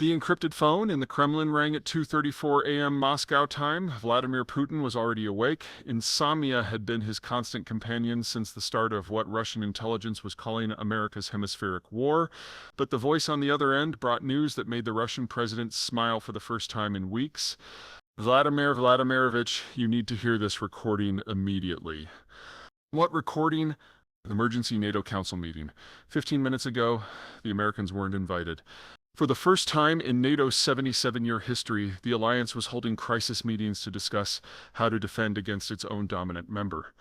The encrypted phone in the Kremlin rang at 2:34 a.m. Moscow time. Vladimir Putin was already awake. Insomnia had been his constant companion since the start of what Russian intelligence was calling America's hemispheric war. But the voice on the other end brought news that made the Russian president smile for the first time in weeks. Vladimir Vladimirovich, you need to hear this recording immediately. What recording? The emergency NATO Council meeting. 15 minutes ago, the Americans weren't invited. For the first time in NATO's 77-year history, the alliance was holding crisis meetings to discuss how to defend against its own dominant member.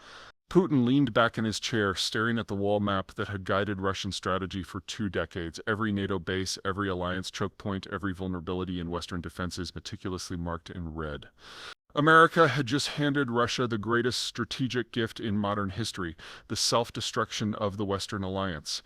Putin leaned back in his chair, staring at the wall map that had guided Russian strategy for 2 decades. Every NATO base, every alliance choke point, every vulnerability in Western defenses meticulously marked in red. America had just handed Russia the greatest strategic gift in modern history, the self-destruction of the Western alliance.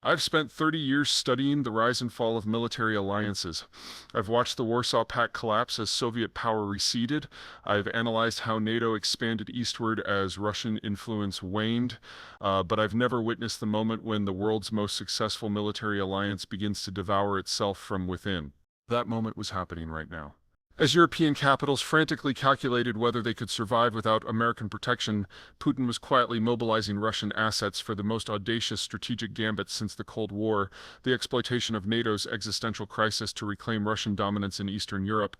I've spent 30 years studying the rise and fall of military alliances. I've watched the Warsaw Pact collapse as Soviet power receded. I've analyzed how NATO expanded eastward as Russian influence waned. But I've never witnessed the moment when the world's most successful military alliance begins to devour itself from within. That moment was happening right now. As European capitals frantically calculated whether they could survive without American protection, Putin was quietly mobilizing Russian assets for the most audacious strategic gambit since the Cold War, the exploitation of NATO's existential crisis to reclaim Russian dominance in Eastern Europe.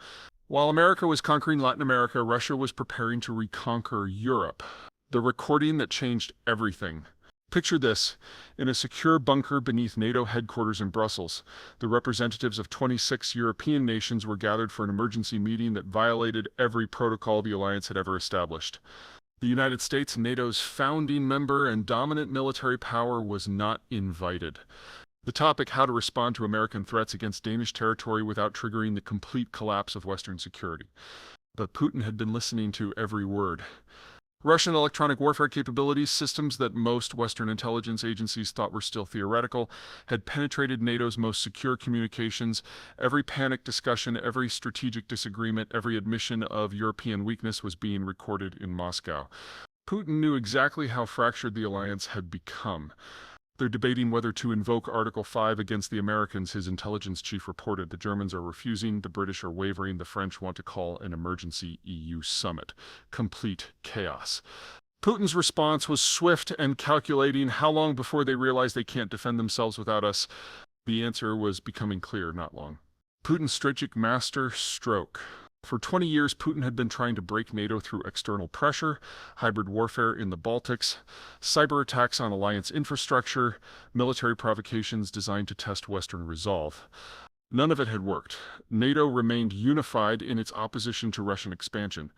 While America was conquering Latin America, Russia was preparing to reconquer Europe. The recording that changed everything. Picture this. In a secure bunker beneath NATO headquarters in Brussels, the representatives of 26 European nations were gathered for an emergency meeting that violated every protocol the alliance had ever established. The United States, NATO's founding member and dominant military power, was not invited. The topic, how to respond to American threats against Danish territory without triggering the complete collapse of Western security. But Putin had been listening to every word. Russian electronic warfare capabilities, systems that most Western intelligence agencies thought were still theoretical, had penetrated NATO's most secure communications. Every panic discussion, every strategic disagreement, every admission of European weakness was being recorded in Moscow. Putin knew exactly how fractured the alliance had become. They're debating whether to invoke Article 5 against the Americans, his intelligence chief reported. The Germans are refusing, the British are wavering, the French want to call an emergency EU summit. Complete chaos. Putin's response was swift and calculating. How long before they realize they can't defend themselves without us? The answer was becoming clear not long. Putin's strategic masterstroke. For 20 years, Putin had been trying to break NATO through external pressure, hybrid warfare in the Baltics, cyber attacks on alliance infrastructure, military provocations designed to test Western resolve. None of it had worked. NATO remained unified in its opposition to Russian expansion.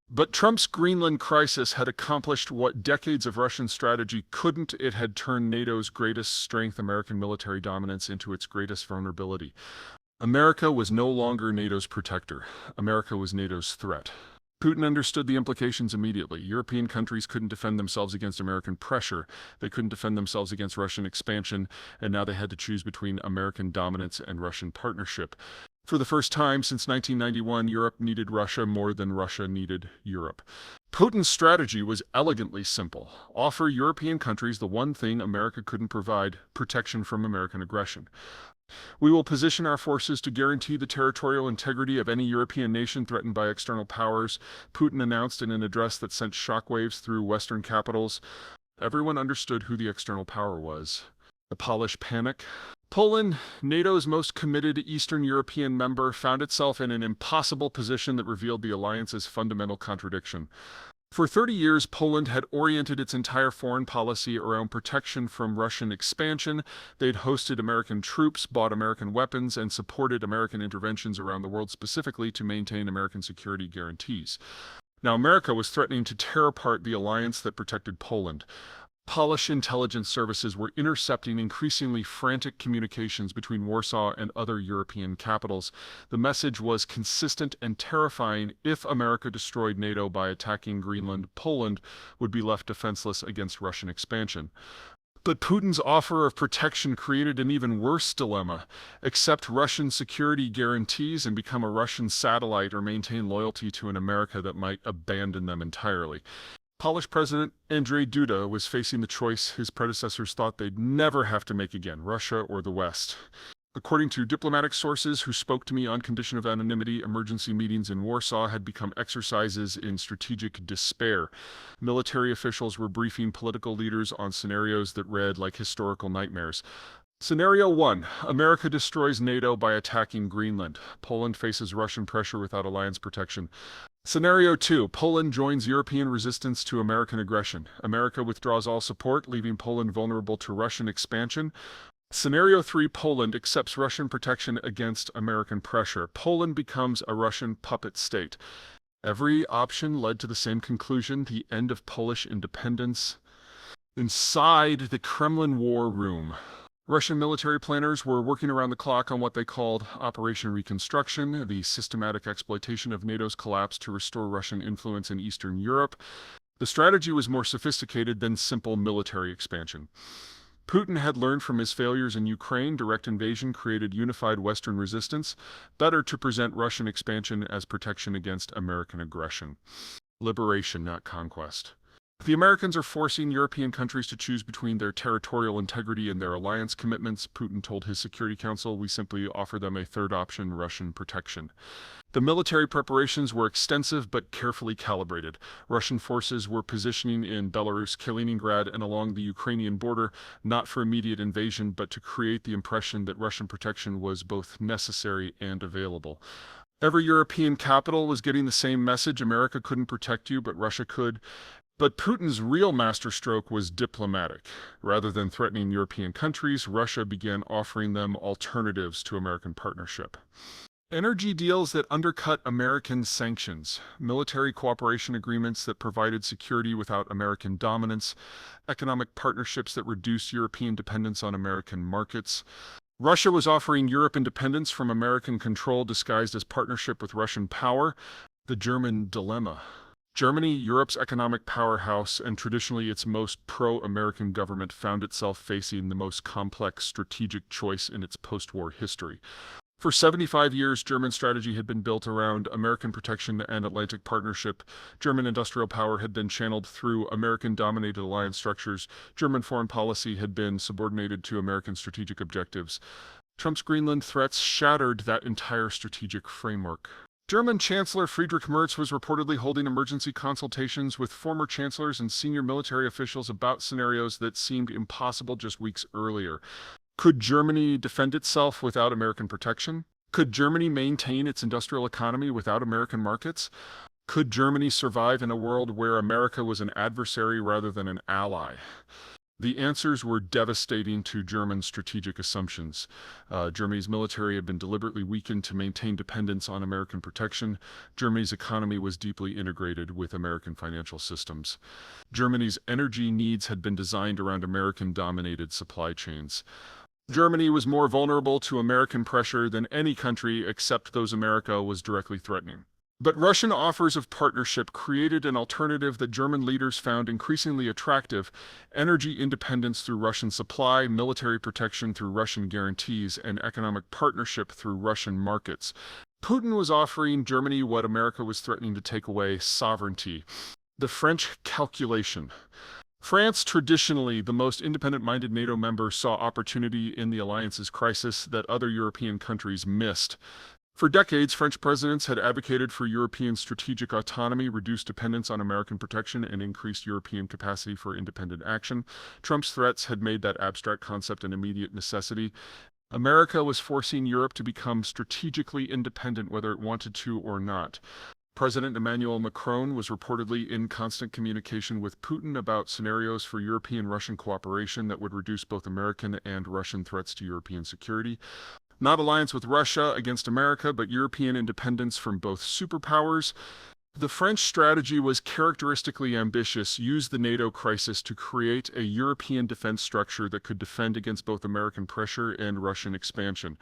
But Trump's Greenland crisis had accomplished what decades of Russian strategy couldn't. It had turned NATO's greatest strength, American military dominance, into its greatest vulnerability. America was no longer NATO's protector. America was NATO's threat. Putin understood the implications immediately. European countries couldn't defend themselves against American pressure. They couldn't defend themselves against Russian expansion, and now they had to choose between American dominance and Russian partnership. For the first time since 1991, Europe needed Russia more than Russia needed Europe. Putin's strategy was elegantly simple. Offer European countries the one thing America couldn't provide: protection from American aggression. We will position our forces to guarantee the territorial integrity of any European nation threatened by external powers, Putin announced in an address that sent shockwaves through Western capitals. Everyone understood who the external power was. The Polish panic. Poland, NATO's most committed Eastern European member, found itself in an impossible position that revealed the alliance's fundamental contradiction. For 30 years, Poland had oriented its entire foreign policy around protection from Russian expansion. They'd hosted American troops, bought American weapons, and supported American interventions around the world specifically to maintain American security guarantees. Now, America was threatening to tear apart the alliance that protected Poland. Polish intelligence services were intercepting increasingly frantic communications between Warsaw and other European capitals. The message was consistent and terrifying. If America destroyed NATO by attacking Greenland, Poland would be left defenseless against Russian expansion. But Putin's offer of protection created an even worse dilemma: accept Russian security guarantees and become a Russian satellite, or maintain loyalty to an America that might abandon them entirely. Polish President Andrzej Duda was facing the choice his predecessors thought they'd never have to make again: Russia or the West. According to diplomatic sources who spoke to me on condition of anonymity, emergency meetings in Warsaw had become exercises in strategic despair. Military officials were briefing political leaders on scenarios that read like historical nightmares. Scenario 1. America destroys NATO by attacking Greenland. Poland faces Russian pressure without alliance protection. Scenario 2. Poland joins European resistance to American aggression. America withdraws all support, leaving Poland vulnerable to Russian expansion. Scenario 3. Poland accepts Russian protection against American pressure. Poland becomes a Russian puppet state. Every option led to the same conclusion, the end of Polish independence. Inside the Kremlin war room, Russian military planners were working around the clock on what they called Operation Reconstruction, the systematic exploitation of NATO's collapse to restore Russian influence in Eastern Europe. The strategy was more sophisticated than simple military expansion. Putin had learned from his failures in Ukraine. Direct invasion created unified Western resistance. Better to present Russian expansion as protection against American aggression. Liberation, not conquest. The Americans are forcing European countries to choose between their territorial integrity and their alliance commitments. Putin told his Security Council, we simply offer them a third option, Russian protection. The military preparations were extensive but carefully calibrated. Russian forces were positioning in Belarus, Kaliningrad, and along the Ukrainian border, not for immediate invasion, but to create the impression that Russian protection was both necessary and available. Every European capital was getting the same message: America couldn't protect you, but Russia could. But Putin's real masterstroke was diplomatic. Rather than threatening European countries, Russia began offering them alternatives to American partnership. Energy deals that undercut American sanctions, military cooperation agreements that provided security without American dominance, economic partnerships that reduced European dependence on American markets. Russia was offering Europe independence from American control disguised as partnership with Russian power. The German dilemma. Germany, Europe's economic powerhouse and traditionally its most pro-American government, found itself facing the most complex strategic choice in its post-war history. For 75 years, German strategy had been built around American protection and Atlantic partnership. German industrial power had been channeled through American-dominated alliance structures. German foreign policy had been subordinated to American strategic objectives. Trump's Greenland threats shattered that entire strategic framework. German Chancellor Friedrich Merz was reportedly holding emergency consultations with former chancellors and senior military officials about scenarios that seemed impossible just weeks earlier. Could Germany defend itself without American protection? Could Germany maintain its industrial economy without American markets? Could Germany survive in a world where America was an adversary rather than an ally? The answers were devastating to German strategic assumptions. Germany's military had been deliberately weakened to maintain dependence on American protection. Germany's economy was deeply integrated with American financial systems. Germany's energy needs had been designed around American-dominated supply chains. Germany was more vulnerable to American pressure than any country except those America was directly threatening. But Russian offers of partnership created an alternative that German leaders found increasingly attractive: energy independence through Russian supply, military protection through Russian guarantees, and economic partnership through Russian markets. Putin was offering Germany what America was threatening to take away: sovereignty. The French calculation. France, traditionally the most independent-minded NATO member, saw opportunity in the alliance's crisis that other European countries missed. For decades, French presidents had advocated for European strategic autonomy, reduced dependence on American protection, and increased European capacity for independent action. Trump's threats had made that abstract concept an immediate necessity. America was forcing Europe to become strategically independent, whether it wanted to or not. President Emmanuel Macron was reportedly in constant communication with Putin about scenarios for European-Russian cooperation that would reduce both American and Russian threats to European security. Not alliance with Russia against America, but European independence from both superpowers. The French strategy was characteristically ambitious: use the NATO crisis to create a European defense structure that could defend against both American pressure and Russian expansion.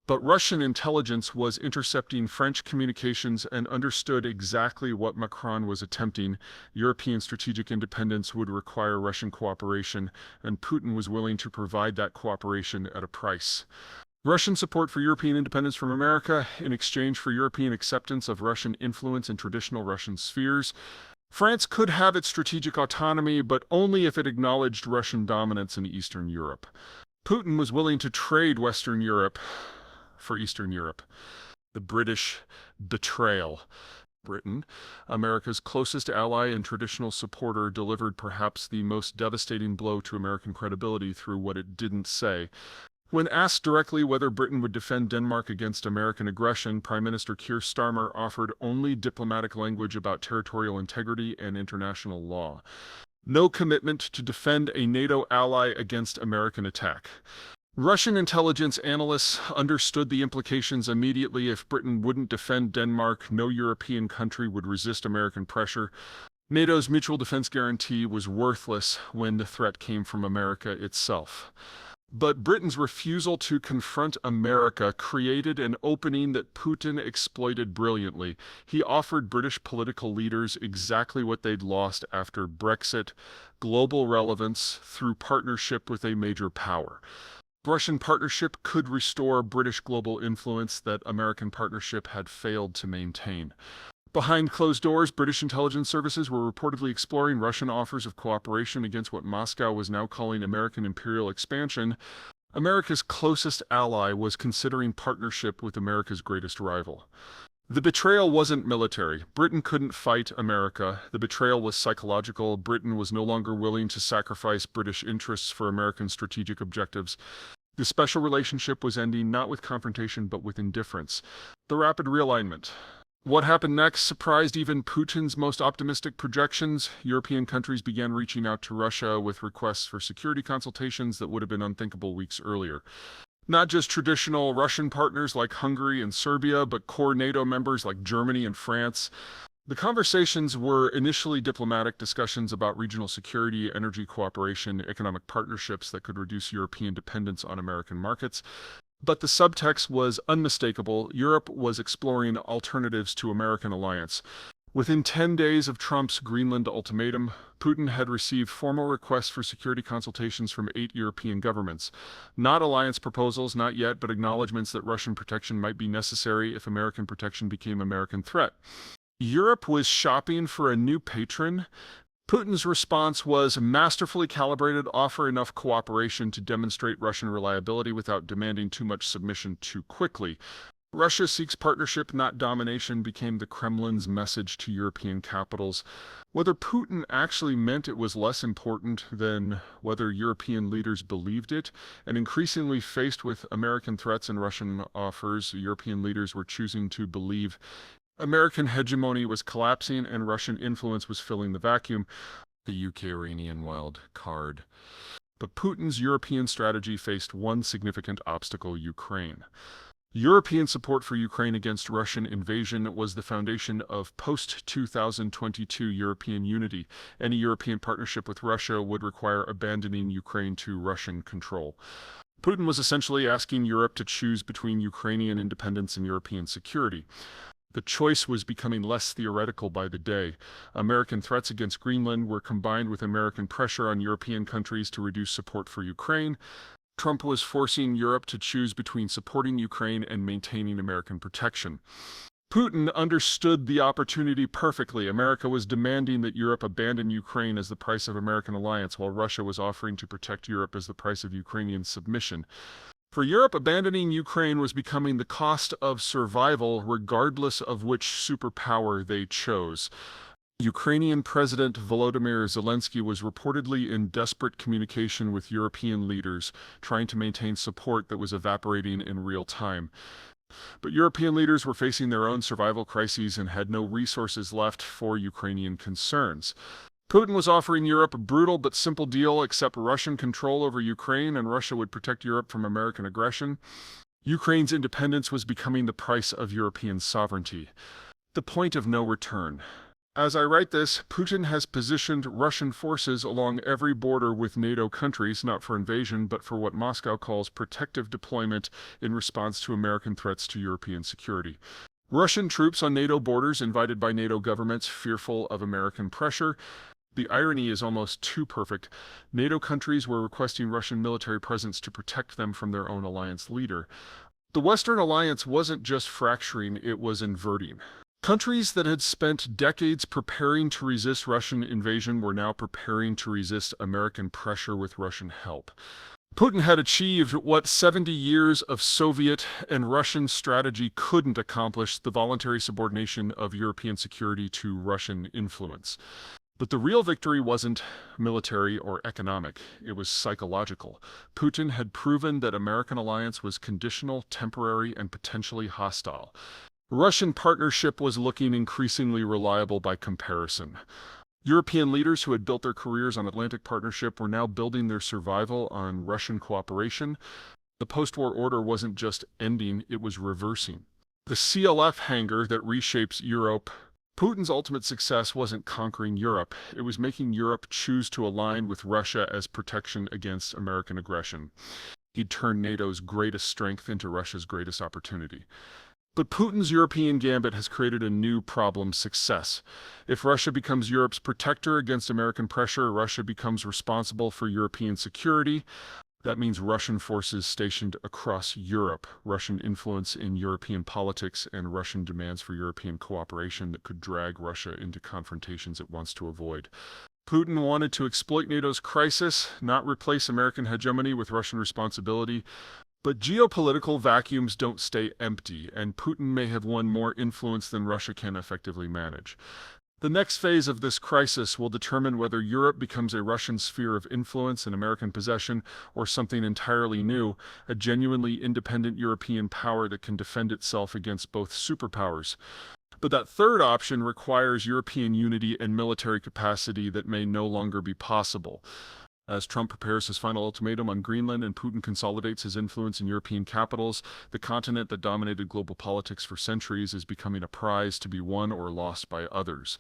But Russian intelligence was intercepting French communications and understood exactly what Macron was attempting. European strategic independence would require Russian cooperation, and Putin was willing to provide that cooperation at a price. Russian support for European independence from America in exchange for European acceptance of Russian influence in traditional Russian spheres. France could have its strategic autonomy, but only if it acknowledged Russian dominance in Eastern Europe. Putin was willing to trade Western Europe for Eastern Europe. The British betrayal. Britain, America's closest ally and traditional supporter, delivered perhaps the most devastating blow to American credibility through what it didn't say. When asked directly whether Britain would defend Denmark against American aggression, Prime Minister Keir Starmer offered only diplomatic language about territorial integrity and international law. No commitment to defend a NATO ally against American attack. Russian intelligence analysts understood the implications immediately. If Britain wouldn't defend Denmark, no European country would resist American pressure. NATO's mutual defense guarantee was worthless when the threat came from America itself. But Britain's refusal to confront America created an opening that Putin exploited brilliantly. He offered British political leaders exactly what they'd lost after Brexit: global relevance through partnership with a major power. Russian partnership could restore British global influence that American partnership had failed to maintain. Behind closed doors, British intelligence services were reportedly exploring Russian offers of cooperation against what Moscow was now calling American imperial expansion. America's closest ally was considering partnership with America's greatest rival. The betrayal wasn't military. Britain couldn't fight America. The betrayal was psychological. Britain was no longer willing to sacrifice British interests for American strategic objectives. The special relationship was ending not with confrontation but with indifference. The rapid realignment. What happened next surprised even Putin's most optimistic projections. European countries began reaching out to Russia with requests for security consultations that would have been unthinkable weeks earlier. Not just traditional Russian partners like Hungary and Serbia, but core NATO members like Germany and France. The conversations were initially diplomatic discussions about regional security, energy cooperation, economic partnerships that could reduce European dependence on American markets. But the subtext was unmistakable. Europe was exploring alternatives to American alliance. Within 10 days of Trump's Greenland ultimatum, Putin had received formal requests for security consultations from 8 European governments. Not alliance proposals, not yet, but acknowledgments that Russian protection might be necessary if American protection became American threat. Europe was shopping for a new patron. Putin's response was masterfully calibrated: offer enough cooperation to demonstrate Russian reliability without demanding too much submission too quickly. Russia seeks partnership, not domination, became the Kremlin's message to European capitals. Whether Putin actually meant it was less important than whether European leaders believed it, and increasingly faced with American threats and Russian offers, European leaders were choosing to believe American hegemony was collapsing and Russian influence was filling the vacuum. The Ukrainian wild card. But Putin's European strategy faced one significant obstacle: Ukraine. European support for Ukraine against Russian invasion was the foundation of post-2022 European unity. Any European partnership with Russia would require abandoning Ukraine to Russian control. Putin was essentially asking Europe to choose between Ukrainian independence and European security. The choice was becoming less theoretical by the day. American threats against Greenland were combined with American pressure on European countries to reduce support for Ukraine. Trump was forcing Europe to choose between supporting Ukraine and maintaining American protection. Putin understood the opportunity perfectly. America was demanding that Europe abandon Ukraine as the price of American alliance, while Russia was offering to protect Europe as the price of Ukrainian submission. For Europe, abandoning Ukraine was becoming the cost of survival, regardless of which superpower they chose. Ukrainian President Volodymyr Zelensky was reportedly in desperate communication with European leaders, trying to maintain support that was evaporating in real time. But European leaders were facing their own survival crises and had no resources left for Ukrainian concerns. Putin was offering Europe a brutal but simple deal: accept Russian control over Ukraine and Russia would protect Europe from American aggression. Ukraine's independence was becoming the price of European sovereignty. The point of no return. As I write this, Putin has positioned Russian forces along every border with NATO countries, not for invasion, but for what Moscow calls protective deployment in response to American threats to European security. Russian troops on NATO borders invited by NATO governments fearful of American pressure. The irony is almost too perfect. NATO countries were requesting Russian military presence to protect them from their own alliance leader. The Western alliance wasn't just fracturing, it was inverting. Countries that had spent decades preparing to resist Russian invasion were now preparing to resist American pressure with Russian help. Putin had achieved what 70 years of Soviet and Russian strategy couldn't accomplish: the voluntary subordination of European security to Russian influence. But the real victory wasn't military or economic, it was psychological. Putin had proven that American alliance was conditional, temporary, and potentially hostile. Russian partnership was looking increasingly reliable by comparison. European leaders who had built their careers on Atlantic Partnership were now building their survival on Russian cooperation. The post-war order wasn't just ending, it was reversing. The CLF hangar that reshapes Europe. Putin's ultimate success wasn't conquering Europe, it was making Europe choose to align with Russia as protection against American aggression. He'd turned NATO's greatest strength into Russia's greatest opportunity. But Putin's European gambit has created a new problem: success. If Russia becomes Europe's protector against American pressure, Russia becomes responsible for European security. That means Russian forces stationed across Europe, Russian influence in European politics, and Russian demands for European cooperation that could drag Russia into confrontations it wants to avoid. Putin wanted to exploit NATO's crisis, not replace American hegemony with Russian responsibility. But geopolitical vacuums don't stay empty, and Putin may have won more influence than Russia can effectively manage. The next phase of this crisis will determine whether Europe becomes a Russian sphere of influence and American possession, or something entirely new, a genuinely independent European power that can defend itself against both superpowers. But that third option requires European unity and military capacity that may no longer be possible. As Trump prepares his final ultimatum on Greenland and Putin consolidates his influence in European capitals, the continent that dominated global politics for centuries is becoming a prize to be won or lost by others.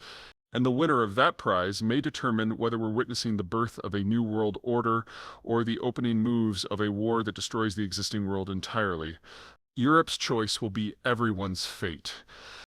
And the winner of that prize may determine whether we're witnessing the birth of a new world order or the opening moves of a war that destroys the existing world entirely. Europe's choice will be everyone's fate.